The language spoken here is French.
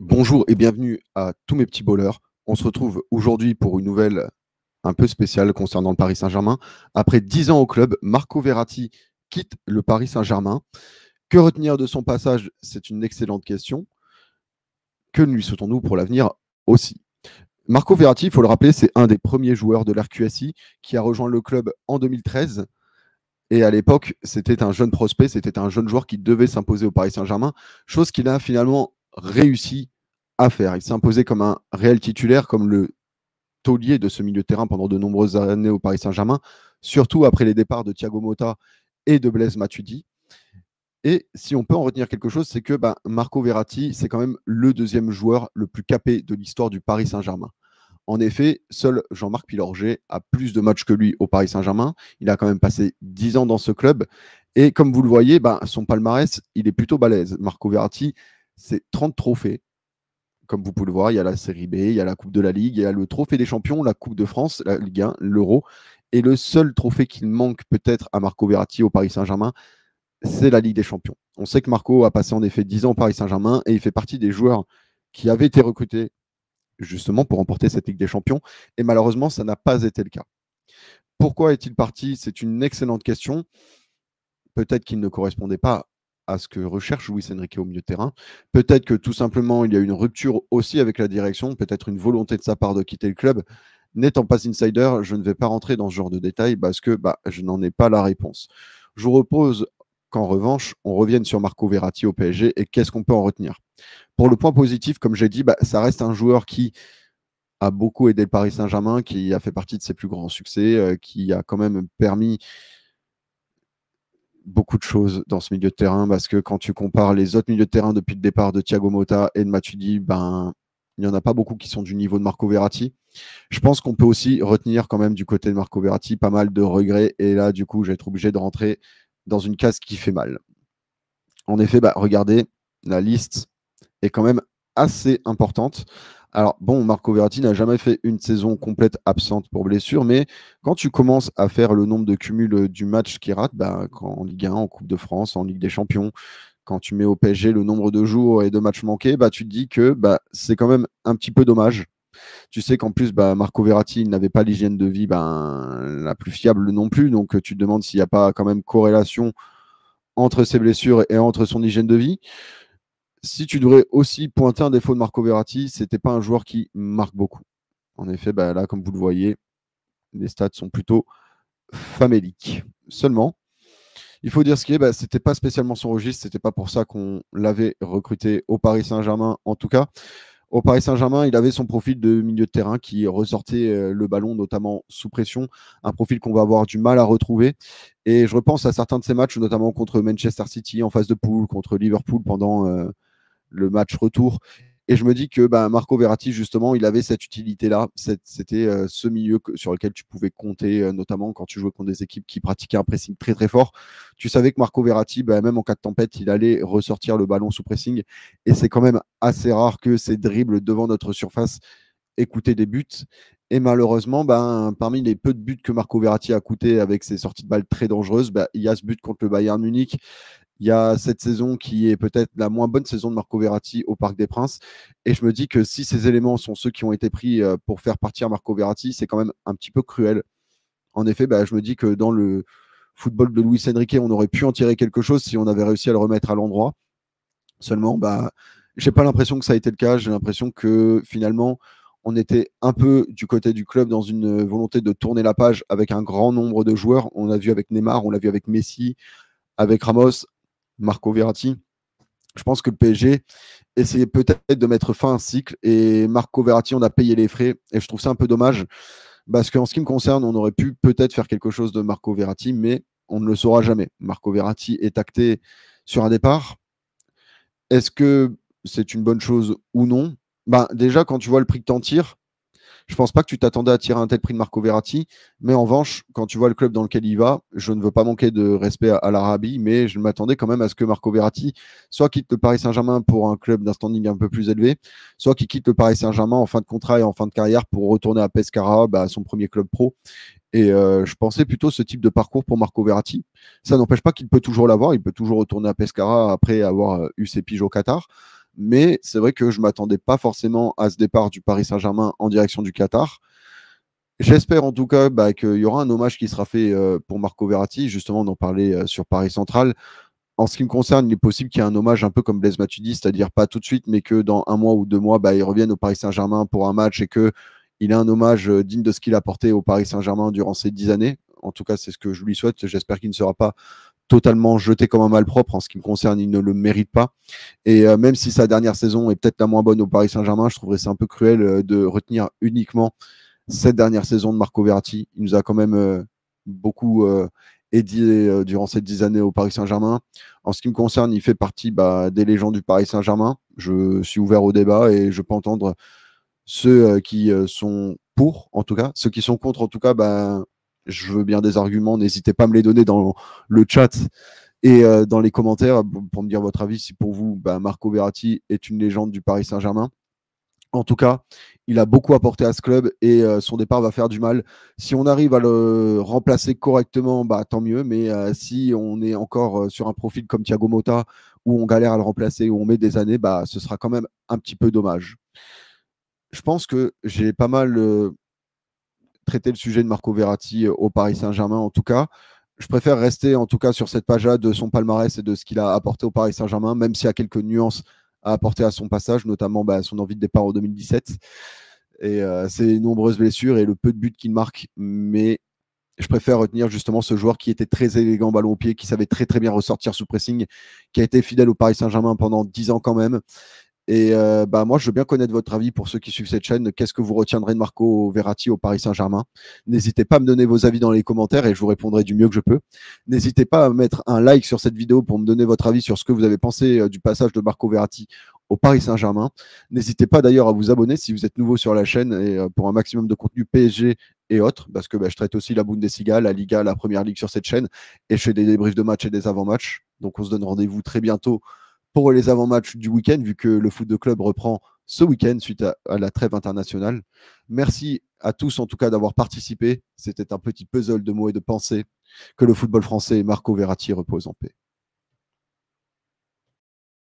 Bonjour et bienvenue à tous mes petits bowlers. On se retrouve aujourd'hui pour une nouvelle un peu spéciale concernant le Paris Saint-Germain. Après 10 ans au club, Marco Verratti quitte le Paris Saint-Germain. Que retenir de son passage? C'est une excellente question. Que lui souhaitons-nous pour l'avenir aussi? Marco Verratti, il faut le rappeler, c'est un des premiers joueurs de l'RQSI qui a rejoint le club en 2013. Et à l'époque, c'était un jeune prospect, c'était un jeune joueur qui devait s'imposer au Paris Saint-Germain, chose qu'il a finalement réussi à faire. Il s'est imposé comme un réel titulaire, comme le taulier de ce milieu de terrain pendant de nombreuses années au Paris Saint-Germain, surtout après les départs de Thiago Motta et de Blaise Matuidi. Et si on peut en retenir quelque chose, c'est que Marco Verratti, c'est quand même le deuxième joueur le plus capé de l'histoire du Paris Saint-Germain. En effet, seul Jean-Marc Pilorget a plus de matchs que lui au Paris Saint-Germain. Il a quand même passé 10 ans dans ce club. Et comme vous le voyez, son palmarès, il est plutôt balèze. Marco Verratti, c'est 30 trophées. Comme vous pouvez le voir, il y a la Série B, il y a la Coupe de la Ligue, il y a le Trophée des Champions, la Coupe de France, la Ligue 1, l'Euro. Et le seul trophée qu'il manque peut-être à Marco Verratti au Paris Saint-Germain, c'est la Ligue des Champions. On sait que Marco a passé en effet 10 ans au Paris Saint-Germain et il fait partie des joueurs qui avaient été recrutés justement pour remporter cette Ligue des Champions. Et malheureusement, ça n'a pas été le cas. Pourquoi est-il parti? C'est une excellente question. Peut-être qu'il ne correspondait pas à ce que recherche Luis Enrique au milieu de terrain. Peut-être que tout simplement, il y a une rupture aussi avec la direction, peut-être une volonté de sa part de quitter le club. N'étant pas insider, je ne vais pas rentrer dans ce genre de détails parce que je n'en ai pas la réponse. Je vous propose qu'en revanche, on revienne sur Marco Verratti au PSG et qu'est-ce qu'on peut en retenir. Pour le point positif, comme j'ai dit, ça reste un joueur qui a beaucoup aidé le Paris Saint-Germain, qui a fait partie de ses plus grands succès, qui a quand même permis beaucoup de choses dans ce milieu de terrain, parce que quand tu compares les autres milieux de terrain depuis le départ de Thiago Motta et de Matuidi, il n'y en a pas beaucoup qui sont du niveau de Marco Verratti. Je pense qu'on peut aussi retenir quand même du côté de Marco Verratti pas mal de regrets, et là, du coup, je vais être obligé de rentrer dans une case qui fait mal. En effet, regardez, la liste est quand même assez importante. Alors bon, Marco Verratti n'a jamais fait une saison complète absente pour blessure, mais quand tu commences à faire le nombre de cumuls du match qu'il rate, en Ligue 1, en Coupe de France, en Ligue des Champions, quand tu mets au PSG le nombre de jours et de matchs manqués, tu te dis que c'est quand même un petit peu dommage. Tu sais qu'en plus, Marco Verratti n'avait pas l'hygiène de vie la plus fiable non plus, donc tu te demandes s'il n'y a pas quand même corrélation entre ses blessures et entre son hygiène de vie. Si tu devrais aussi pointer un défaut de Marco Verratti, c'était pas un joueur qui marque beaucoup. En effet, là, comme vous le voyez, les stats sont plutôt faméliques. Seulement, il faut dire ce qui est, c'était pas spécialement son registre, c'était pas pour ça qu'on l'avait recruté au Paris Saint-Germain, en tout cas. Au Paris Saint-Germain, il avait son profil de milieu de terrain qui ressortait le ballon, notamment sous pression, un profil qu'on va avoir du mal à retrouver. Et je repense à certains de ces matchs, notamment contre Manchester City en phase de poule, contre Liverpool pendant le match retour. Et je me dis que Marco Verratti, justement, il avait cette utilité-là. C'était ce milieu sur lequel tu pouvais compter, notamment quand tu jouais contre des équipes qui pratiquaient un pressing très très fort. Tu savais que Marco Verratti, même en cas de tempête, il allait ressortir le ballon sous pressing. Et c'est quand même assez rare que ces dribbles devant notre surface aient coûté des buts. Et malheureusement, parmi les peu de buts que Marco Verratti a coûté avec ses sorties de balles très dangereuses, il y a ce but contre le Bayern Munich. Il y a cette saison qui est peut-être la moins bonne saison de Marco Verratti au Parc des Princes. Et je me dis que si ces éléments sont ceux qui ont été pris pour faire partir Marco Verratti, c'est quand même un petit peu cruel. En effet, je me dis que dans le football de Luis Enrique, on aurait pu en tirer quelque chose si on avait réussi à le remettre à l'endroit. Seulement, j'ai pas l'impression que ça a été le cas. J'ai l'impression que finalement, on était un peu du côté du club dans une volonté de tourner la page avec un grand nombre de joueurs. On l'a vu avec Neymar, on l'a vu avec Messi, avec Ramos, Marco Verratti. Je pense que le PSG essayait peut-être de mettre fin à un cycle et Marco Verratti, on a payé les frais. Et je trouve ça un peu dommage parce qu'en ce qui me concerne, on aurait pu peut-être faire quelque chose de Marco Verratti, mais on ne le saura jamais. Marco Verratti est acté sur un départ. Est-ce que c'est une bonne chose ou non? Déjà, quand tu vois le prix que tu en tires, je pense pas que tu t'attendais à tirer un tel prix de Marco Verratti, mais en revanche, quand tu vois le club dans lequel il va, je ne veux pas manquer de respect à l'Arabie, mais je m'attendais quand même à ce que Marco Verratti soit quitte le Paris Saint-Germain pour un club d'un standing un peu plus élevé, soit qu'il quitte le Paris Saint-Germain en fin de contrat et en fin de carrière pour retourner à Pescara, son premier club pro. Et je pensais plutôt ce type de parcours pour Marco Verratti. Ça n'empêche pas qu'il peut toujours l'avoir, il peut toujours retourner à Pescara après avoir eu ses piges au Qatar. Mais c'est vrai que je ne m'attendais pas forcément à ce départ du Paris Saint-Germain en direction du Qatar. J'espère en tout cas qu'il y aura un hommage qui sera fait pour Marco Verratti. Justement, on en parlait sur Paris Central. En ce qui me concerne, il est possible qu'il y ait un hommage un peu comme Blaise Matuidi, c'est-à-dire pas tout de suite, mais que dans 1 mois ou 2 mois, il revienne au Paris Saint-Germain pour un match et qu'il ait un hommage digne de ce qu'il a apporté au Paris Saint-Germain durant ces 10 années. En tout cas, c'est ce que je lui souhaite. J'espère qu'il ne sera pas totalement jeté comme un malpropre. En ce qui me concerne, il ne le mérite pas. Et même si sa dernière saison est peut-être la moins bonne au Paris Saint-Germain, je trouverais c'est un peu cruel de retenir uniquement cette dernière saison de Marco Verratti. Il nous a quand même beaucoup aidé durant ces 10 années au Paris Saint-Germain. En ce qui me concerne, il fait partie des légendes du Paris Saint-Germain. Je suis ouvert au débat et je peux entendre ceux qui sont pour, en tout cas. Ceux qui sont contre, en tout cas, je veux bien des arguments. N'hésitez pas à me les donner dans le chat et dans les commentaires pour me dire votre avis si pour vous, Marco Verratti est une légende du Paris Saint-Germain. En tout cas, il a beaucoup apporté à ce club et son départ va faire du mal. Si on arrive à le remplacer correctement, tant mieux. Mais si on est encore sur un profil comme Thiago Motta, où on galère à le remplacer, où on met des années, ce sera quand même un petit peu dommage. Je pense que j'ai pas mal traité le sujet de Marco Verratti au Paris Saint-Germain, en tout cas. Je préfère rester en tout cas sur cette page-là de son palmarès et de ce qu'il a apporté au Paris Saint-Germain, même s'il y a quelques nuances à apporter à son passage, notamment son envie de départ en 2017 et ses nombreuses blessures et le peu de buts qu'il marque. Mais je préfère retenir justement ce joueur qui était très élégant ballon au pied, qui savait très très bien ressortir sous pressing, qui a été fidèle au Paris Saint-Germain pendant 10 ans quand même. Et moi, je veux bien connaître votre avis pour ceux qui suivent cette chaîne. Qu'est-ce que vous retiendrez de Marco Verratti au Paris Saint-Germain? N'hésitez pas à me donner vos avis dans les commentaires et je vous répondrai du mieux que je peux. N'hésitez pas à mettre un like sur cette vidéo pour me donner votre avis sur ce que vous avez pensé du passage de Marco Verratti au Paris Saint-Germain. N'hésitez pas d'ailleurs à vous abonner si vous êtes nouveau sur la chaîne et pour un maximum de contenu PSG et autres, parce que je traite aussi la Bundesliga, la Liga, la Première Ligue sur cette chaîne et je fais des débriefs de matchs et des avant-matchs. Donc on se donne rendez-vous très bientôt pour les avant-matchs du week-end, vu que le foot de club reprend ce week-end suite à la trêve internationale. Merci à tous, en tout cas, d'avoir participé. C'était un petit puzzle de mots et de pensées. Que le football français et Marco Verratti repose en paix.